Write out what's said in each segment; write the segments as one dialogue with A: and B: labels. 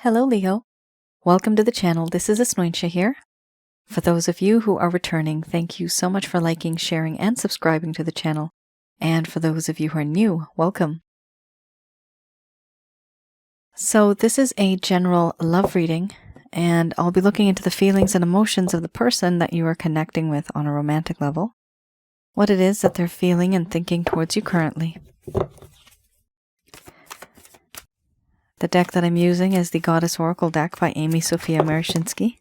A: Hello, Leo. Welcome to the channel. This is Asnointia here. For those of you who are returning, thank you so much for liking, sharing, and subscribing to the channel. And for those of you who are new, welcome. So this is a general love reading, and I'll be looking into the feelings and emotions of the person that you are connecting with on a romantic level, what it is that they're feeling and thinking towards you currently. The deck that I'm using is the Goddess Oracle deck by Amy Sophia Marashinsky.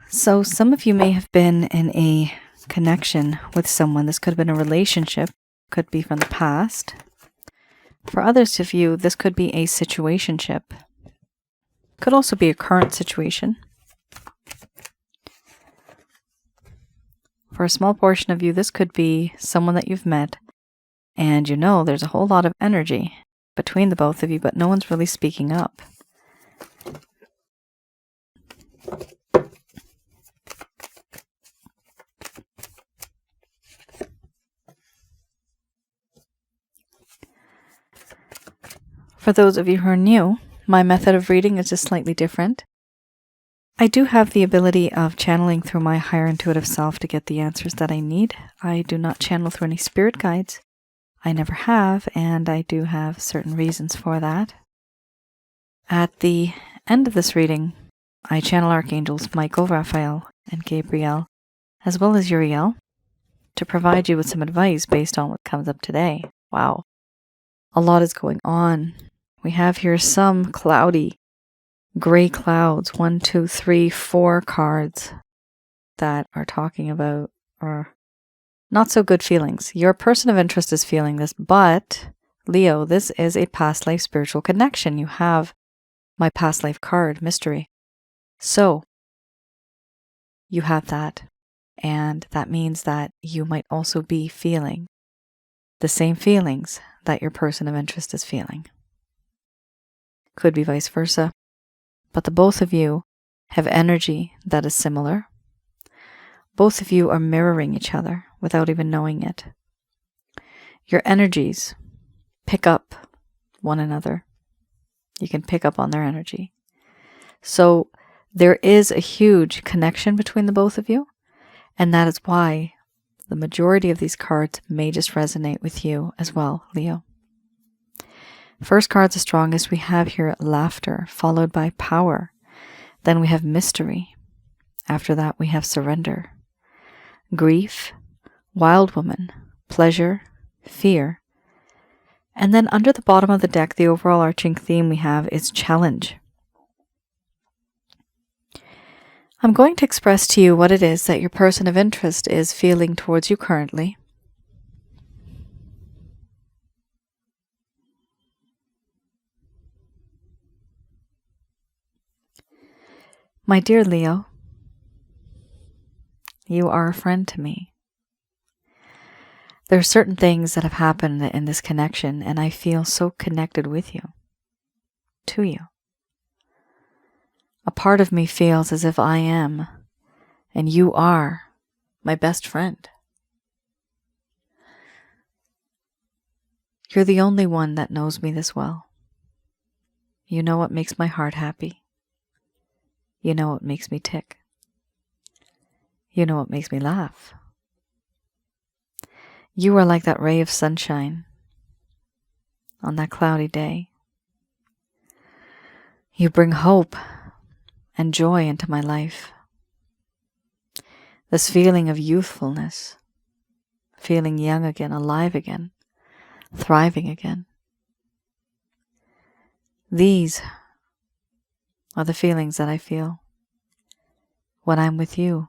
A: So some of you may have been in a connection with someone. This could have been a relationship, could be from the past. For others of you, this could be a situationship. Could also be a current situation. For a small portion of you, this could be someone that you've met, and you know there's a whole lot of energy between the both of you, but no one's really speaking up. For those of you who are new, my method of reading is just slightly different. I do have the ability of channeling through my higher intuitive self to get the answers that I need. I do not channel through any spirit guides. I never have, and I do have certain reasons for that. At the end of this reading, I channel Archangels Michael, Raphael, and Gabriel, as well as Uriel, to provide you with some advice based on what comes up today. Wow, a lot is going on. We have here some cloudy gray clouds, 1, 2, 3, 4 cards that are talking about or not so good feelings. Your person of interest is feeling this, but Leo, this is a past life spiritual connection. You have my past life card, mystery. So you have that, and that means that you might also be feeling the same feelings that your person of interest is feeling. Could be vice versa. But the both of you have energy that is similar. Both of you are mirroring each other without even knowing it. Your energies pick up one another. You can pick up on their energy. So there is a huge connection between the both of you, and that is why the majority of these cards may just resonate with you as well, Leo. First card's the strongest. We have here laughter, followed by power. Then we have mystery. After that, we have surrender, grief, wild woman, pleasure, fear. And then under the bottom of the deck, the overall arching theme we have is challenge. I'm going to express to you what it is that your person of interest is feeling towards you currently. My dear Leo, you are a friend to me. There are certain things that have happened in this connection, and I feel so connected with you, to you. A part of me feels as if I am, and you are, my best friend. You're the only one that knows me this well. You know what makes my heart happy. You know what makes me tick. You know what makes me laugh. You are like that ray of sunshine on that cloudy day. You bring hope and joy into my life. This feeling of youthfulness, feeling young again, alive again, thriving again. These are the feelings that I feel when I'm with you.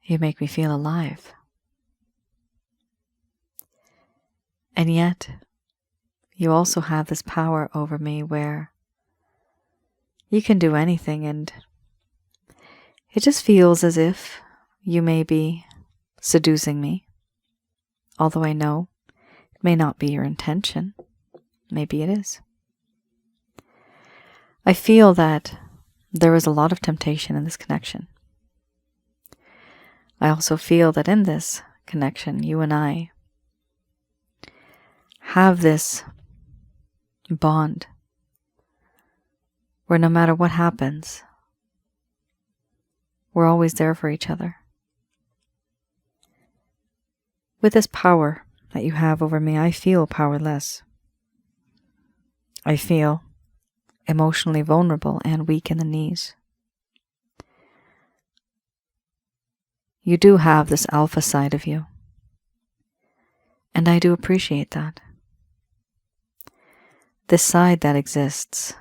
A: You make me feel alive. And yet, you also have this power over me where you can do anything, and it just feels as if you may be seducing me, although I know it may not be your intention. Maybe it is. I feel that there is a lot of temptation in this connection. I also feel that in this connection, you and I have this bond where no matter what happens, we're always there for each other. With this power that you have over me, I feel powerless. I feel emotionally vulnerable and weak in the knees. You do have this alpha side of you, and I do appreciate that. This side that exists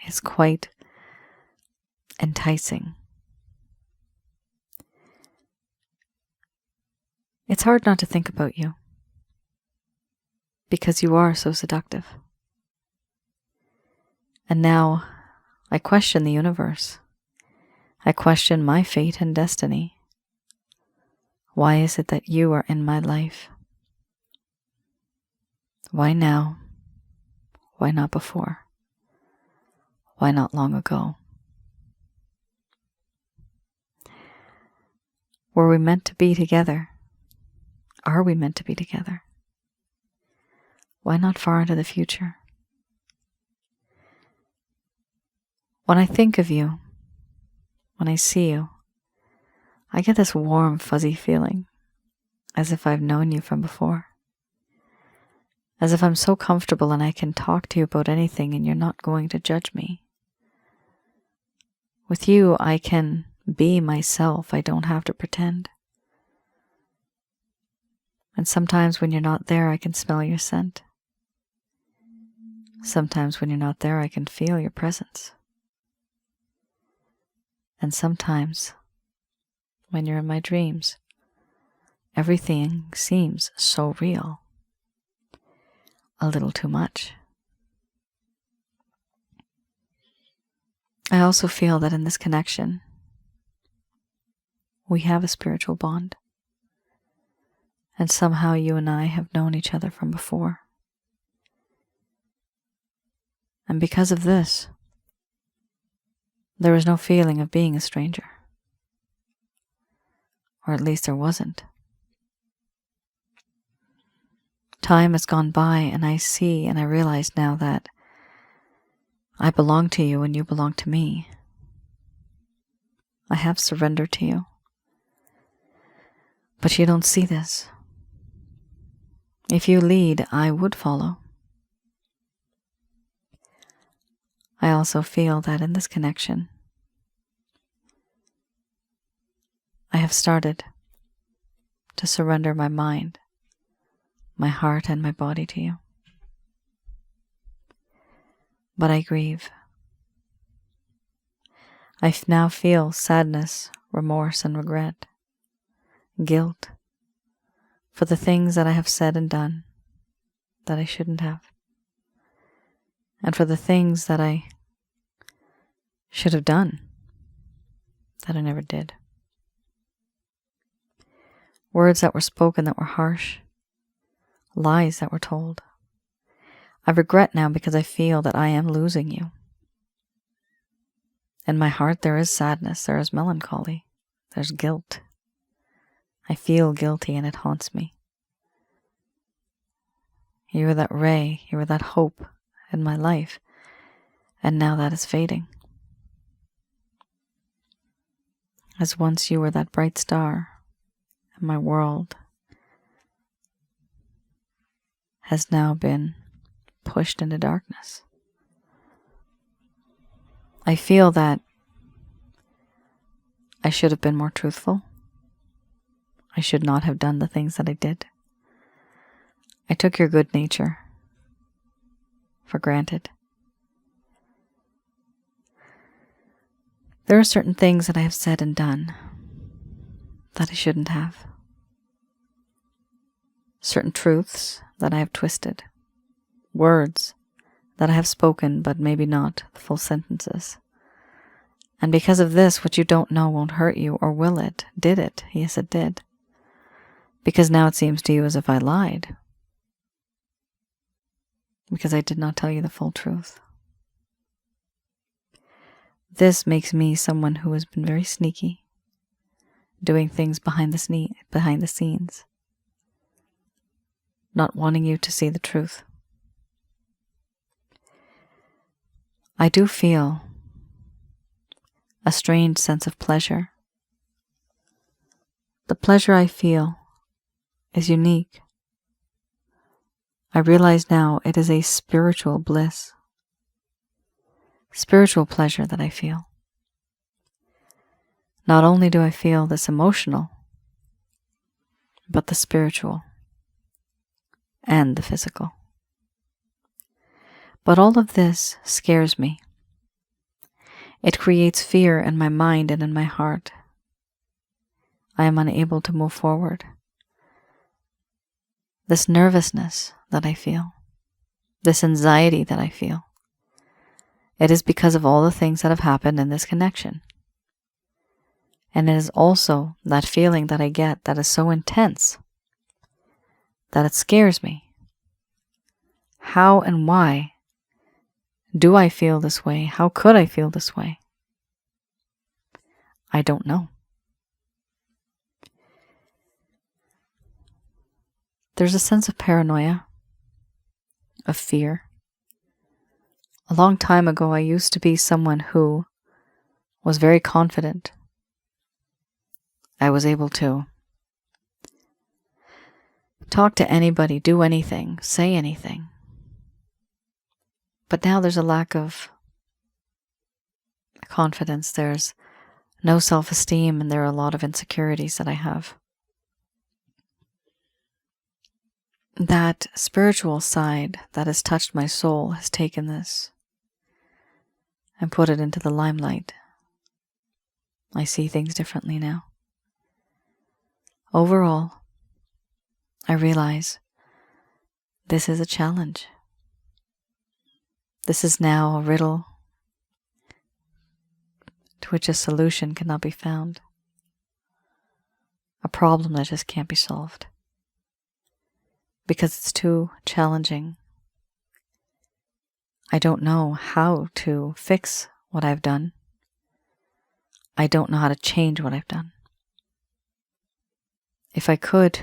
A: is quite enticing. It's hard not to think about you because you are so seductive. And now I question the universe. I question my fate and destiny. Why is it that you are in my life? Why now? Why not before? Why not long ago? Were we meant to be together? Are we meant to be together? Why not far into the future? When I think of you, when I see you, I get this warm, fuzzy feeling, as if I've known you from before. As if I'm so comfortable and I can talk to you about anything and you're not going to judge me. With you, I can be myself. I don't have to pretend. And sometimes when you're not there, I can smell your scent. Sometimes when you're not there, I can feel your presence. And sometimes, when you're in my dreams, everything seems so real. A little too much. I also feel that in this connection, we have a spiritual bond. And somehow you and I have known each other from before. And because of this, there was no feeling of being a stranger. Or at least there wasn't. Time has gone by and I see and I realize now that I belong to you and you belong to me. I have surrendered to you. But you don't see this. If you lead, I would follow. I also feel that in this connection, I have started to surrender my mind, my heart, and my body to you. But I grieve. I now feel sadness, remorse, and regret, guilt for the things that I have said and done that I shouldn't have, and for the things that I should have done that I never did. Words that were spoken that were harsh, lies that were told. I regret now because I feel that I am losing you. In my heart there is sadness, there is melancholy, there's guilt. I feel guilty and it haunts me. You were that ray, you were that hope in my life, and now that is fading. As once you were that bright star, and my world has now been pushed into darkness. I feel that I should have been more truthful. I should not have done the things that I did. I took your good nature for granted. There are certain things that I have said and done that I shouldn't have. Certain truths that I have twisted. Words that I have spoken but maybe not the full sentences. And because of this, what you don't know won't hurt you, or will it? Did it? Yes, it did. Because now it seems to you as if I lied. Because I did not tell you the full truth. This makes me someone who has been very sneaky, doing things behind the scenes, not wanting you to see the truth. I do feel a strange sense of pleasure. The pleasure I feel is unique. I realize now it is a spiritual bliss, spiritual pleasure that I feel. Not only do I feel this emotional, but the spiritual and the physical. But all of this scares me. It creates fear in my mind and in my heart. I am unable to move forward. This nervousness that I feel, this anxiety that I feel, it is because of all the things that have happened in this connection. And it is also that feeling that I get that is so intense that it scares me. How and why do I feel this way? How could I feel this way? I don't know. There's a sense of paranoia, of fear. A long time ago, I used to be someone who was very confident. I was able to talk to anybody, do anything, say anything. But now there's a lack of confidence. There's no self-esteem, and there are a lot of insecurities that I have. That spiritual side that has touched my soul has taken this and put it into the limelight. I see things differently now. Overall, I realize this is a challenge. This is now a riddle to which a solution cannot be found. A problem that just can't be solved. Because it's too challenging. I don't know how to fix what I've done. I don't know how to change what I've done. If I could,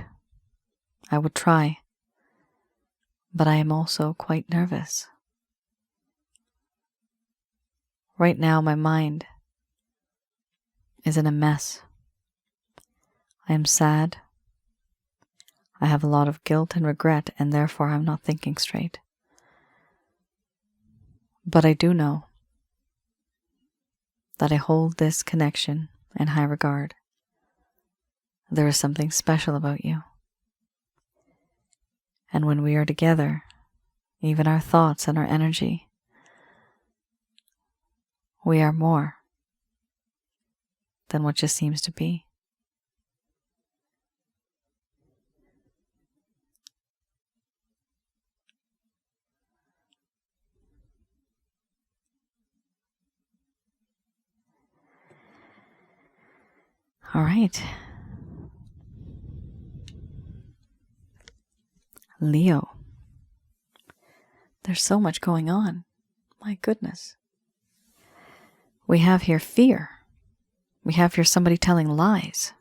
A: I would try. But I am also quite nervous. Right now, my mind is in a mess. I am sad. I have a lot of guilt and regret, and therefore I'm not thinking straight. But I do know that I hold this connection in high regard. There is something special about you. And when we are together, even our thoughts and our energy, we are more than what just seems to be. All right. Leo. There's so much going on. My goodness. We have here fear. We have here somebody telling lies.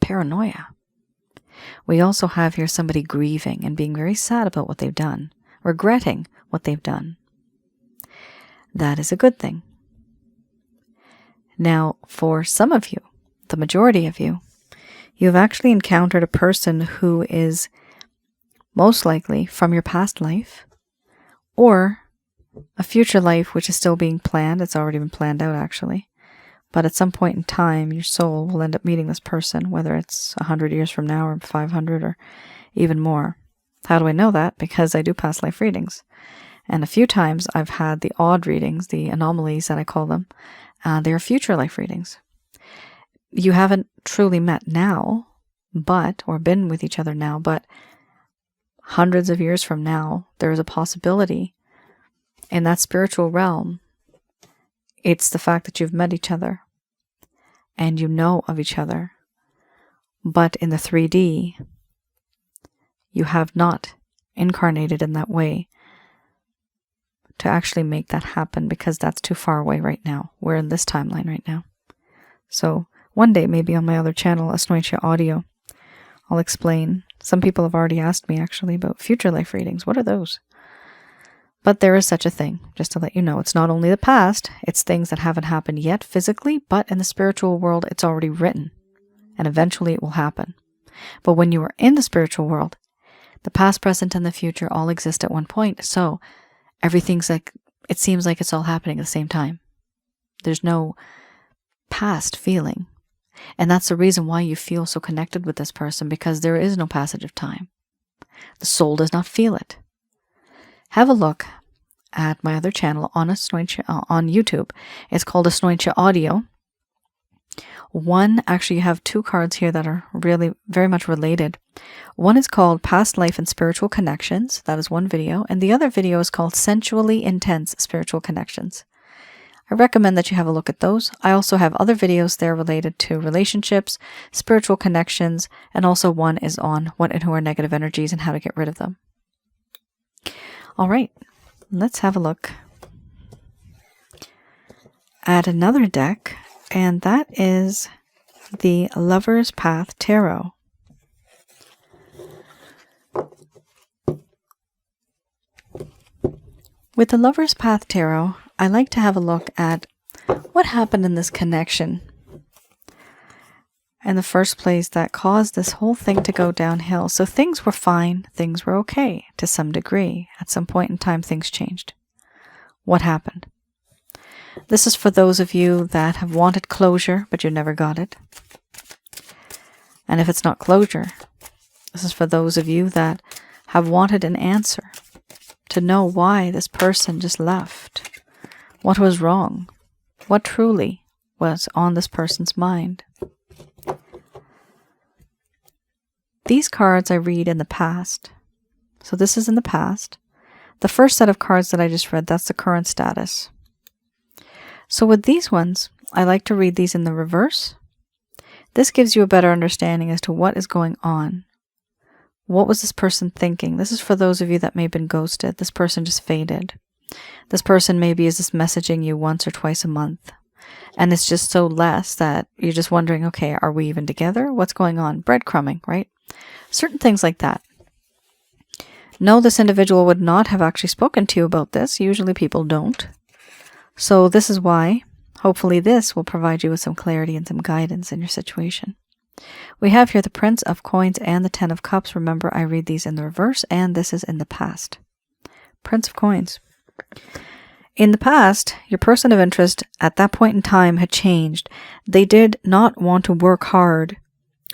A: Paranoia. We also have here somebody grieving and being very sad about what they've done. Regretting what they've done. That is a good thing. Now, for some of you, the majority of you, you've actually encountered a person who is most likely from your past life or a future life which is still being planned. It's already been planned out, actually. But at some point in time, your soul will end up meeting this person, whether it's 100 years from now or 500 or even more. How do I know that? Because I do past life readings. And a few times I've had the odd readings, the anomalies that I call them. They are future life readings. You haven't truly met now, or been with each other now, but hundreds of years from now, there is a possibility in that spiritual realm. It's the fact that you've met each other and you know of each other, but in the 3D, you have not incarnated in that way to actually make that happen, because that's too far away right now. We're in this timeline right now. So One day, maybe on my other channel, Asnointia Audio, I'll explain. Some people have already asked me actually about future life readings. What are those? But there is such a thing, just to let you know. It's not only the past, it's things that haven't happened yet physically, but in the spiritual world, it's already written. And eventually it will happen. But when you are in the spiritual world, the past, present, and the future all exist at one point. So everything's like, it seems like it's all happening at the same time. There's no past feeling. And that's the reason why you feel so connected with this person, because there is no passage of time. The soul does not feel it. Have a look at my other channel on YouTube. It's called Asnointia Audio. Actually, you have two cards here that are really very much related. One is called Past Life and Spiritual Connections. That is one video. And the other video is called Sensually Intense Spiritual Connections. I recommend that you have a look at those. I also have other videos there related to relationships, spiritual connections, and also one is on what and who are negative energies and how to get rid of them. All right, let's have a look at another deck, and that is the Lover's Path Tarot. With the Lover's Path Tarot, I like to have a look at what happened in this connection in the first place that caused this whole thing to go downhill. So things were fine, things were okay to some degree. At some point in time, things changed. What happened? This is for those of you that have wanted closure, but you never got it. And if it's not closure, this is for those of you that have wanted an answer to know why this person just left. What was wrong? What truly was on this person's mind? These cards I read in the past. So this is in the past. The first set of cards that I just read, that's the current status. So with these ones, I like to read these in the reverse. This gives you a better understanding as to what is going on. What was this person thinking? This is for those of you that may have been ghosted. This person just faded. This person maybe is just messaging you once or twice a month. And it's just so less that you're just wondering, okay, are we even together? What's going on? Breadcrumbing, right? Certain things like that. No, this individual would not have actually spoken to you about this. Usually people don't. So this is why, hopefully this will provide you with some clarity and some guidance in your situation. We have here the Prince of Coins and the Ten of Cups. Remember, I read these in the reverse, and this is in the past. Prince of Coins. In the past, your person of interest at that point in time had changed. They did not want to work hard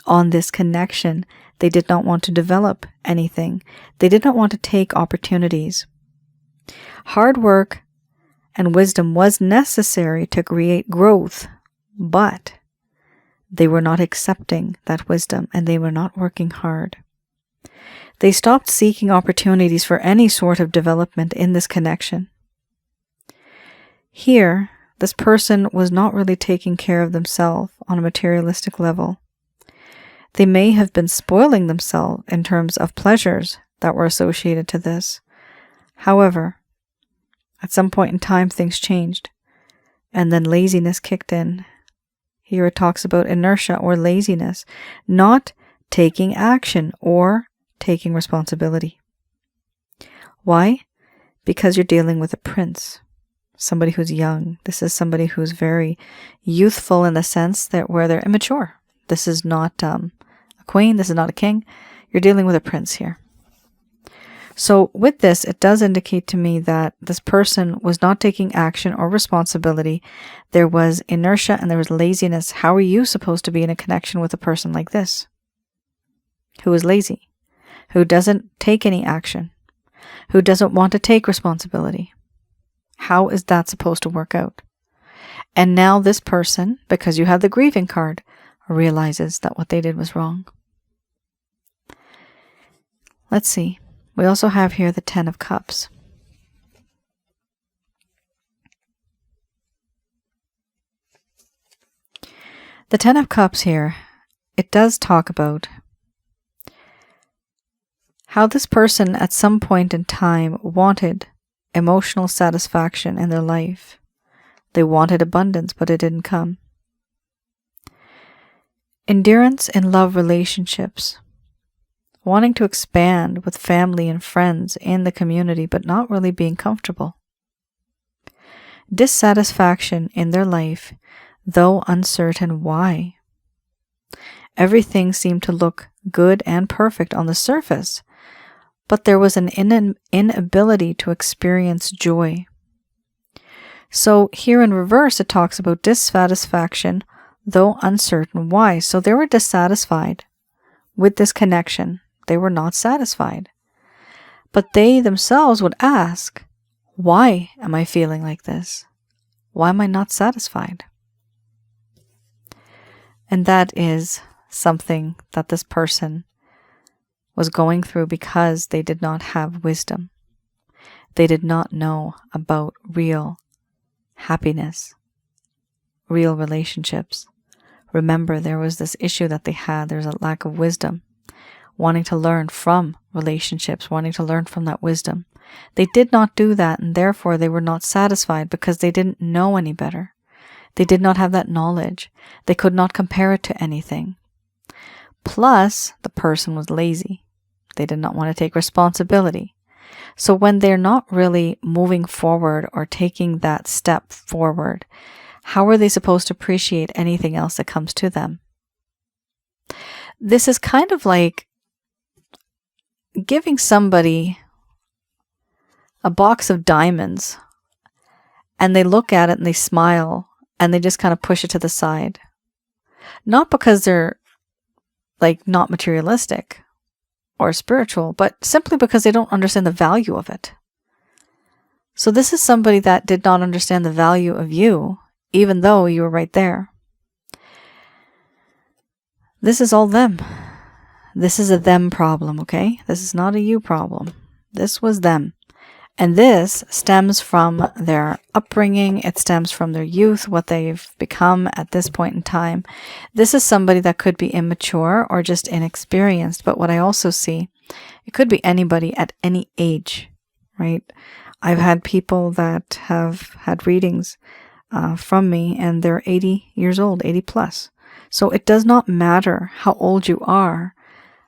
A: on this connection. They did not want to develop anything. They did not want to take opportunities. Hard work and wisdom was necessary to create growth, but they were not accepting that wisdom and they were not working hard. They stopped seeking opportunities for any sort of development in this connection. Here, this person was not really taking care of themselves on a materialistic level. They may have been spoiling themselves in terms of pleasures that were associated to this. However, at some point in time, things changed, and then laziness kicked in. Here it talks about inertia or laziness, not taking action or taking responsibility. Why? Because you're dealing with a prince, somebody who's young. This is somebody who's very youthful in the sense that where they're immature. This is not a queen. This is not a king. You're dealing with a prince here. So with this, it does indicate to me that this person was not taking action or responsibility. There was inertia and there was laziness. How are you supposed to be in a connection with a person like this? Who is lazy? Who doesn't take any action? Who doesn't want to take responsibility? How is that supposed to work out? And now this person, because you have the grieving card, realizes that what they did was wrong. Let's see. We also have here the Ten of Cups. The Ten of Cups here, it does talk about how this person at some point in time wanted emotional satisfaction in their life. They wanted abundance, but it didn't come. Endurance in love relationships. Wanting to expand with family and friends in the community, but not really being comfortable. Dissatisfaction in their life, though uncertain why. Everything seemed to look good and perfect on the surface, but there was an inability to experience joy. So here in reverse, it talks about dissatisfaction, though uncertain why. So they were dissatisfied with this connection. They were not satisfied. But they themselves would ask, why am I feeling like this? Why am I not satisfied? And that is something that this person was going through because they did not have wisdom. They did not know about real happiness, real relationships. Remember, there was this issue that they had. There's a lack of wisdom, wanting to learn from relationships, wanting to learn from that wisdom. They did not do that, and therefore they were not satisfied because they didn't know any better. They did not have that knowledge. They could not compare it to anything. Plus, the person was lazy. They did not want to take responsibility. So when they're not really moving forward or taking that step forward, how are they supposed to appreciate anything else that comes to them? This is kind of like giving somebody a box of diamonds and they look at it and they smile and they just kind of push it to the side. Not because they're like not materialistic or spiritual, but simply because they don't understand the value of it. So this is somebody that did not understand the value of you, even though you were right there. This is all them. This is a them problem, okay? This is not a you problem. This was them. And this stems from their upbringing. It stems from their youth, what they've become at this point in time. This is somebody that could be immature or just inexperienced. But what I also see, it could be anybody at any age, right? I've had people that have had readings from me and they're 80 years old, 80 plus. So it does not matter how old you are.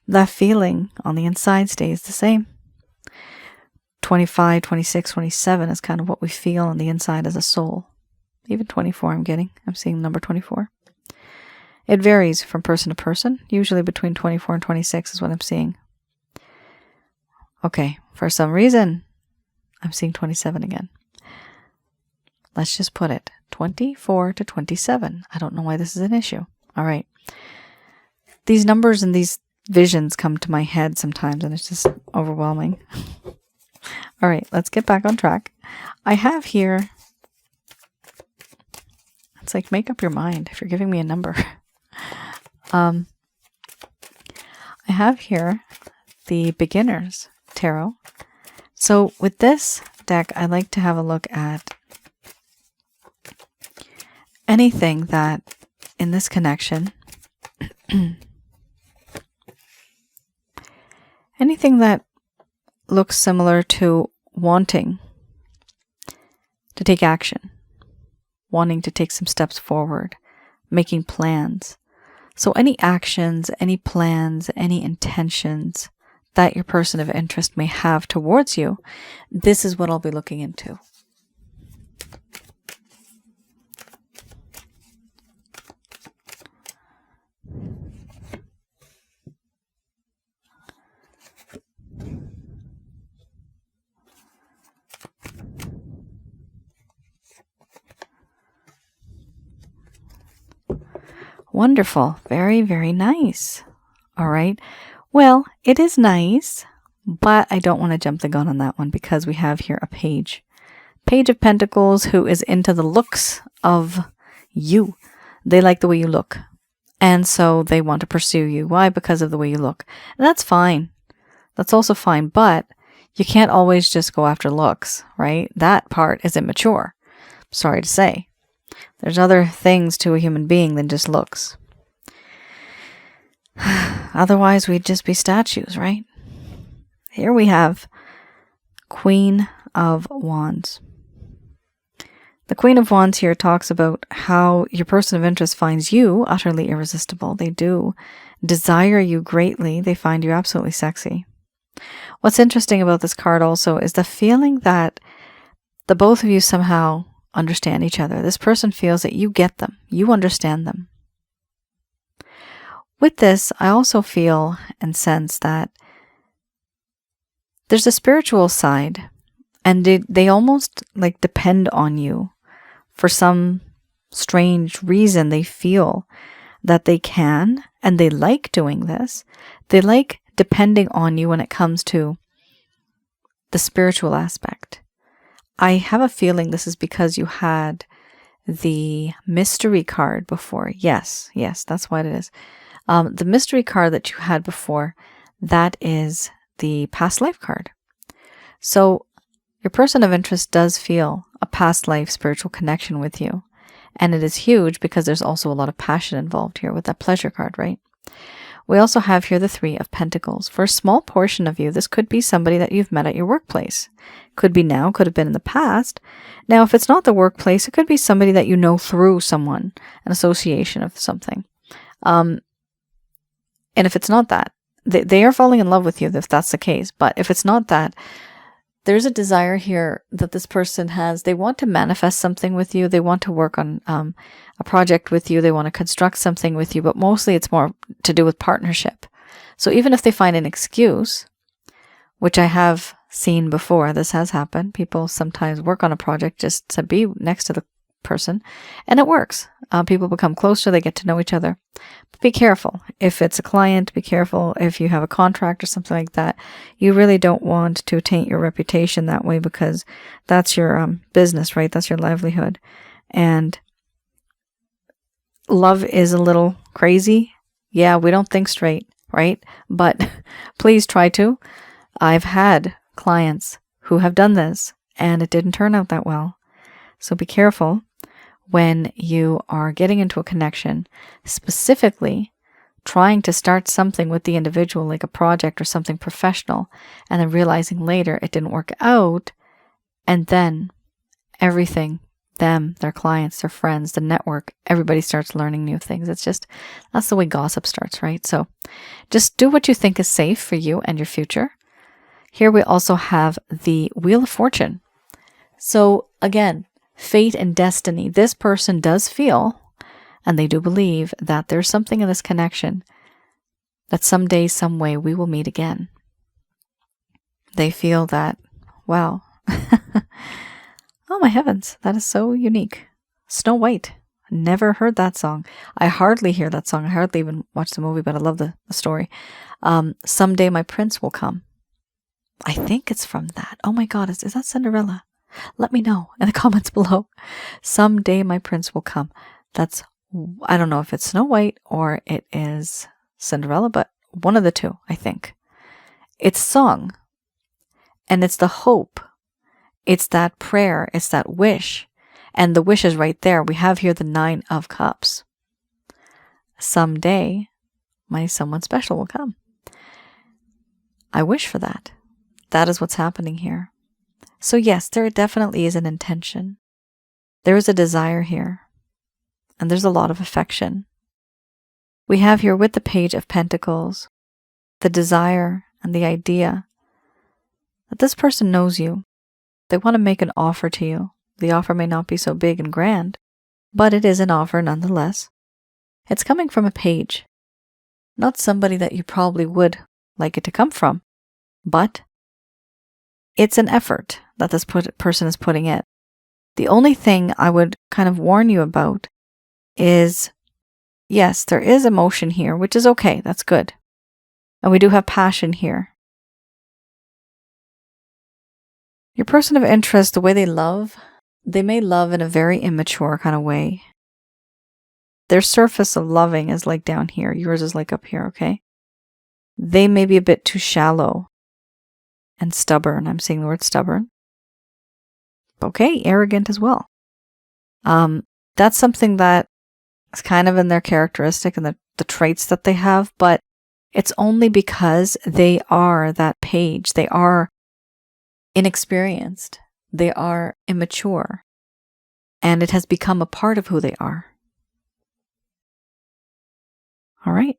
A: That feeling on the inside stays the same. 25, 26, 27 is kind of what we feel on the inside as a soul. Even 24 I'm seeing the number 24. It varies from person to person. Usually between 24 and 26 is what I'm seeing. Okay, for some reason, I'm seeing 27 again. Let's just put it 24 to 27. I don't know why this is an issue. All right. These numbers and these visions come to my head sometimes and it's just overwhelming. All right, let's get back on track. I have here, it's like make up your mind if you're giving me a number. I have here the Beginner's Tarot. So with this deck, I like to have a look at anything that in this connection, anything that looks similar to wanting to take action, wanting to take some steps forward, making plans. So any actions, any plans, any intentions that your person of interest may have towards you, this is what I'll be looking into. Wonderful. Very, very nice. All right. Well, it is nice, but I don't want to jump the gun on that one because we have here a page. Page of Pentacles who is into the looks of you. They like the way you look. And so they want to pursue you. Why? Because of the way you look. And that's fine. That's also fine. But you can't always just go after looks, right? That part is immature. Sorry to say. There's other things to a human being than just looks. Otherwise, we'd just be statues, right? Here we have Queen of Wands. The Queen of Wands here talks about how your person of interest finds you utterly irresistible. They do desire you greatly. They find you absolutely sexy. What's interesting about this card also is the feeling that the both of you somehow understand each other. This person feels that you get them. You understand them. With this, I also feel and sense that there's a spiritual side, and they almost like depend on you for some strange reason. They feel that they can, and they like doing this. They like depending on you when it comes to the spiritual aspect. I have a feeling this is because you had the mystery card before. Yes, that's what it is. The mystery card that you had before, that is the past life card. So your person of interest does feel a past life spiritual connection with you. And it is huge because there's also a lot of passion involved here with that pleasure card, right? We also have here the Three of Pentacles. For a small portion of you, this could be somebody that you've met at your workplace. Could be now, could have been in the past. Now, if it's not the workplace, it could be somebody that you know through someone, an association of something. And if it's not that, they are falling in love with you if that's the case. But if it's not that, there's a desire here that this person has. They want to manifest something with you. They want to work on a project with you. They want to construct something with you. But mostly it's more to do with partnership. So even if they find an excuse, which I have seen before, this has happened. People sometimes work on a project just to be next to the person, and it works. People become closer, they get to know each other. But be careful. If it's a client, be careful. If you have a contract or something like that, you really don't want to taint your reputation that way, because that's your business, right? That's your livelihood. And love is a little crazy. Yeah, we don't think straight, right? But please try to. I've had clients who have done this and it didn't turn out that well. So be careful when you are getting into a connection, specifically trying to start something with the individual, like a project or something professional, and then realizing later it didn't work out, and then everything, them, their clients, their friends, the network, everybody starts learning new things. That's the way gossip starts, right? So just do what you think is safe for you and your future. Here we also have the Wheel of Fortune. So again, fate and destiny. This person does feel, and they do believe, that there's something in this connection that someday, some way, we will meet again. They feel that, wow. Oh my heavens, that is so unique. Snow White. Never heard that song. I hardly hear that song. I hardly even watch the movie, but I love the story. Someday my prince will come. I think it's from that. Oh my God, is that Cinderella? Let me know in the comments below. Someday my prince will come. I don't know if it's Snow White or it is Cinderella, but one of the two, I think. It's song. And it's the hope. It's that prayer. It's that wish. And the wish is right there. We have here the Nine of Cups. Someday my someone special will come. I wish for that. That is what's happening here. So yes, there definitely is an intention. There is a desire here. And there's a lot of affection. We have here with the Page of Pentacles, the desire and the idea that this person knows you. They want to make an offer to you. The offer may not be so big and grand, but it is an offer nonetheless. It's coming from a page. Not somebody that you probably would like it to come from, but it's an effort that this person is putting in. The only thing I would kind of warn you about is, yes, there is emotion here, which is okay. That's good. And we do have passion here. Your person of interest, the way they love, they may love in a very immature kind of way. Their surface of loving is like down here. Yours is like up here, okay? They may be a bit too shallow and stubborn. I'm saying the word stubborn. Okay, arrogant as well. That's something that is kind of in their characteristic and the traits that they have, but it's only because they are that page. They are inexperienced. They are immature. and it has become a part of who they are. All right,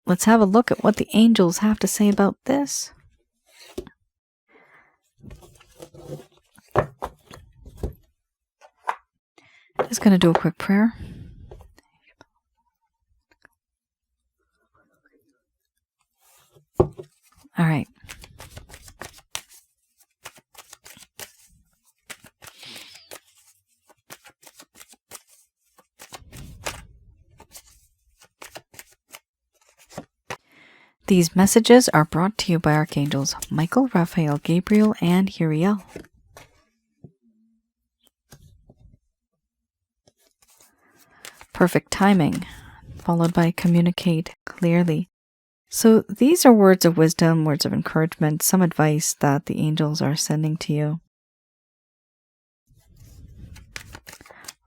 A: let's have a look at what the angels have to say about this. Just going to do a quick prayer. All right. These messages are brought to you by Archangels Michael, Raphael, Gabriel, and Uriel. Perfect timing, followed by communicate clearly. So these are words of wisdom, words of encouragement, some advice that the angels are sending to you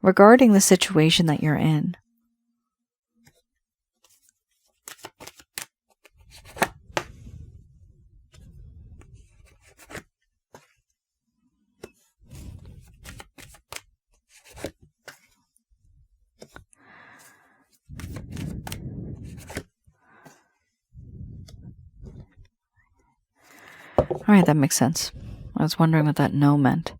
A: regarding the situation that you're in. All right, that makes sense. I was wondering what that no meant.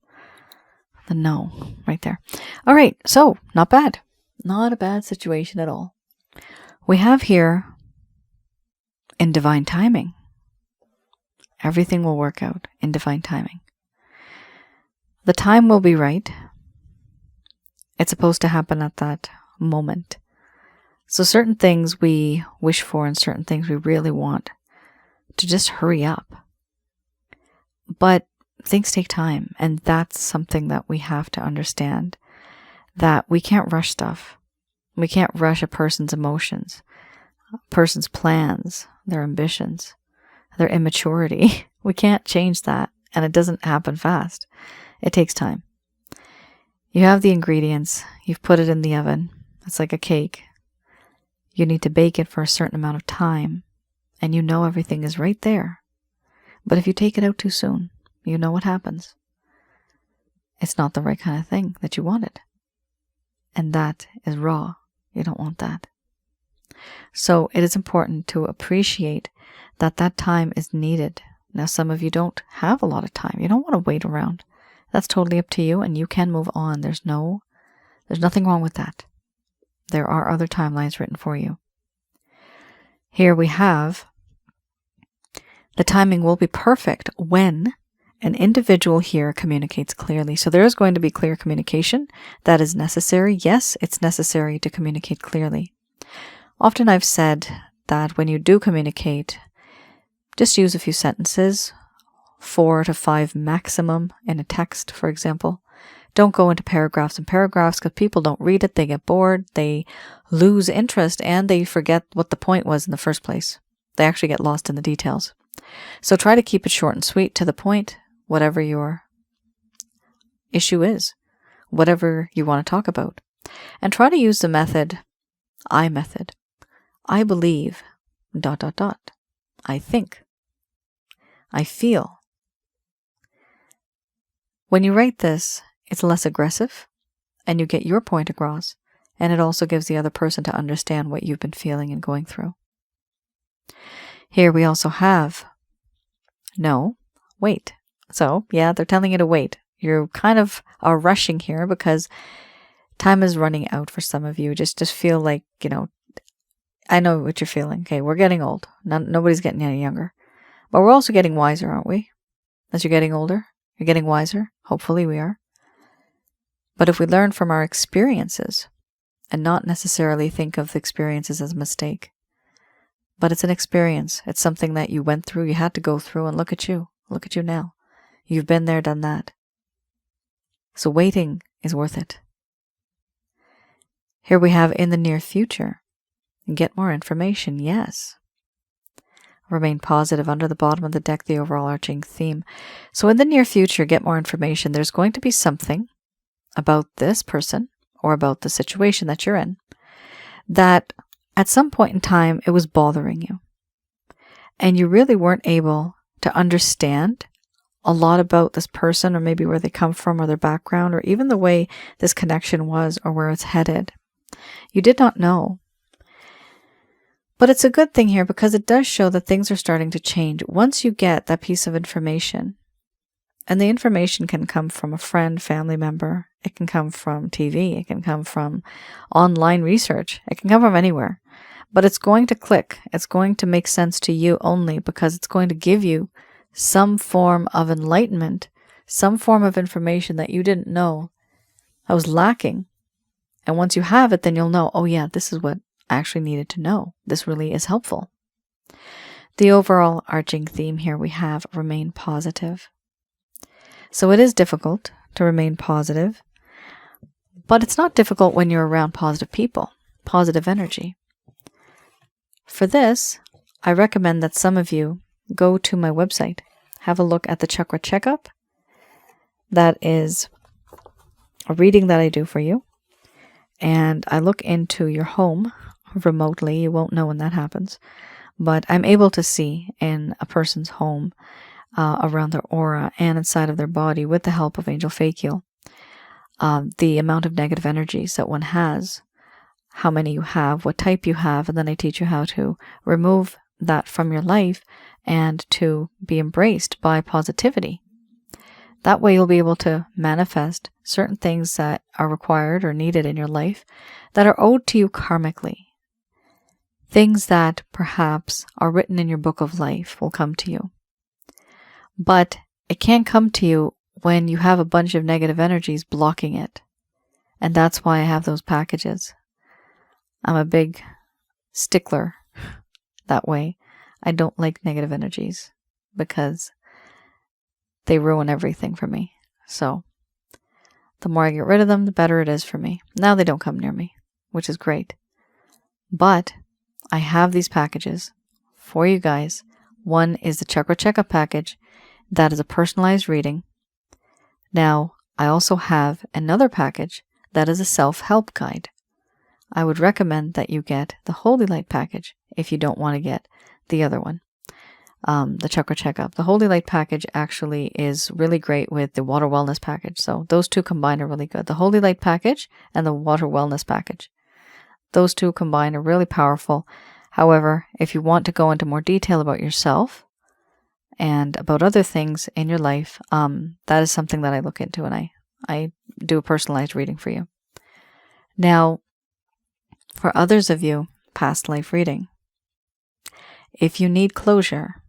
A: The no, right there. All right, so not bad. Not a bad situation at all. We have here in divine timing. Everything will work out in divine timing. The time will be right. It's supposed to happen at that moment. So certain things we wish for and certain things we really want to just hurry up. But things take time, and that's something that we have to understand, that we can't rush stuff. We can't rush a person's emotions, a person's plans, their ambitions, their immaturity. We can't change that, and it doesn't happen fast. It takes time. You have the ingredients, you've put it in the oven. It's like a cake. You need to bake it for a certain amount of time, and you know everything is right there. But if you take it out too soon, you know what happens. It's not the right kind of thing that you wanted. And that is raw. You don't want that. So it is important to appreciate that that time is needed. Now, some of you don't have a lot of time. You don't want to wait around. That's totally up to you, and you can move on. There's nothing wrong with that. There are other timelines written for you. Here we have the timing will be perfect when an individual here communicates clearly. So there is going to be clear communication that is necessary. Yes, it's necessary to communicate clearly. Often I've said that when you do communicate, just use a few sentences, 4 to 5 maximum in a text, for example. Don't go into paragraphs and paragraphs because people don't read it, they get bored, they lose interest, and they forget what the point was in the first place. They actually get lost in the details. So try to keep it short and sweet, to the point, whatever your issue is, whatever you want to talk about. And try to use the method, I method. I believe, ... I think. I feel. When you write this, it's less aggressive, and you get your point across, and it also gives the other person to understand what you've been feeling and going through. Here we also have no, wait. So, yeah, they're telling you to wait. You kind of are rushing here because time is running out for some of you. Just feel like, I know what you're feeling. Okay, we're getting old. Nobody's getting any younger. But we're also getting wiser, aren't we? As you're getting older, you're getting wiser. Hopefully we are. But if we learn from our experiences and not necessarily think of the experiences as a mistake, but it's an experience. It's something that you went through, you had to go through, and look at you. Look at you now. You've been there, done that. So waiting is worth it. Here we have in the near future. Get more information, yes. Remain positive under the bottom of the deck, the overall arching theme. So in the near future, get more information. There's going to be something about this person or about the situation that you're in that at some point in time, it was bothering you. And you really weren't able to understand a lot about this person, or maybe where they come from, or their background, or even the way this connection was, or where it's headed. You did not know. But it's a good thing here because it does show that things are starting to change once you get that piece of information. And the information can come from a friend, family member. It can come from TV. It can come from online research. It can come from anywhere. But it's going to click. It's going to make sense to you only because it's going to give you some form of enlightenment, some form of information that you didn't know that was lacking. And once you have it, then you'll know, oh yeah, this is what I actually needed to know. This really is helpful. The overall arching theme here we have remain positive. So it is difficult to remain positive, but it's not difficult when you're around positive people, positive energy. For this, I recommend that some of you go to my website, have a look at the Chakra Checkup. That is a reading that I do for you, and I look into your home remotely. You won't know when that happens, but I'm able to see in a person's home, around their aura and inside of their body, with the help of Angel Fakeel, the amount of negative energies that one has, how many you have, what type you have, and then I teach you how to remove that from your life and to be embraced by positivity. That way you'll be able to manifest certain things that are required or needed in your life that are owed to you karmically. Things that perhaps are written in your book of life will come to you. But it can't come to you when you have a bunch of negative energies blocking it. And that's why I have those packages. I'm a big stickler that way. I don't like negative energies because they ruin everything for me. So the more I get rid of them, the better it is for me. Now they don't come near me, which is great. But I have these packages for you guys. One is the Chakra Checkup package. That is a personalized reading. Now, I also have another package that is a self-help guide. I would recommend that you get the Holy Light package if you don't want to get the other one, the Chakra Checkup. The Holy Light package actually is really great with the Water Wellness package. So those two combined are really good. The Holy Light package and the Water Wellness package. Those two combined are really powerful. However, if you want to go into more detail about yourself and about other things in your life, that is something that I look into, and I do a personalized reading for you. Now, for others of you, past life reading. If you need closure,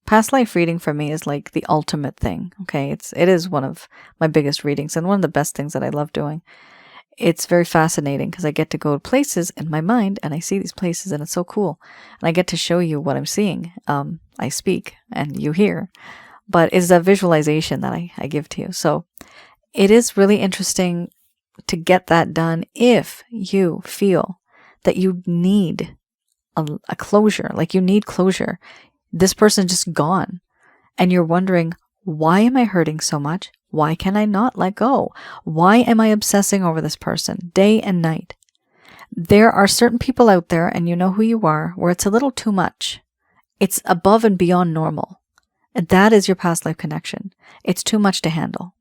A: past life reading for me is like the ultimate thing. Okay, it is one of my biggest readings and one of the best things that I love doing. It's very fascinating because I get to go to places in my mind and I see these places and it's so cool. And I get to show you what I'm seeing. I speak and you hear, but it's a visualization that I give to you. So it is really interesting to get that done if you feel that you need a closure, like you need closure. This person's just gone and you're wondering, why am I hurting so much? Why can I not let go? Why am I obsessing over this person day and night? There are certain people out there, and you know who you are, where it's a little too much. It's above and beyond normal. And that is your past life connection. It's too much to handle.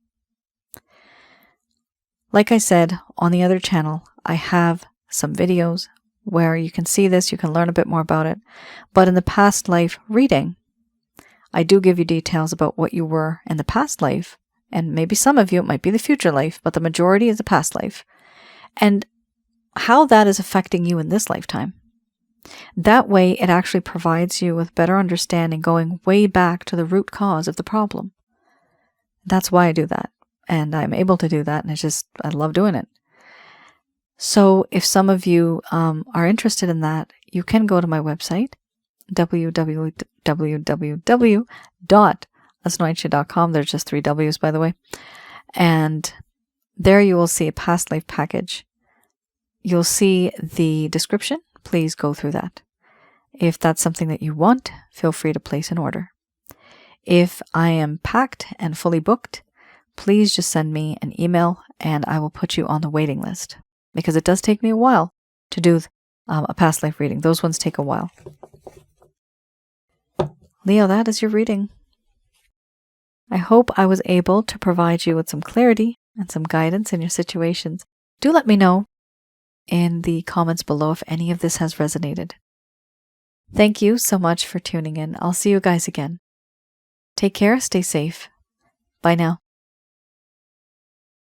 A: Like I said, on the other channel, I have some videos where you can see this, you can learn a bit more about it. But in the past life reading, I do give you details about what you were in the past life. And maybe some of you, it might be the future life, but the majority is the past life. And how that is affecting you in this lifetime. That way, it actually provides you with better understanding going way back to the root cause of the problem. That's why I do that. And I'm able to do that. And I love doing it. So if some of you are interested in that, you can go to my website, www.asnointia.com. There's just 3 W's, by the way. And there you will see a past life package. You'll see the description. Please go through that. If that's something that you want, feel free to place an order. If I am packed and fully booked, please just send me an email and I will put you on the waiting list, because it does take me a while to do a past life reading. Those ones take a while. Leo, that is your reading. I hope I was able to provide you with some clarity and some guidance in your situations. Do let me know in the comments below if any of this has resonated. Thank you so much for tuning in. I'll see you guys again. Take care, stay safe. Bye now.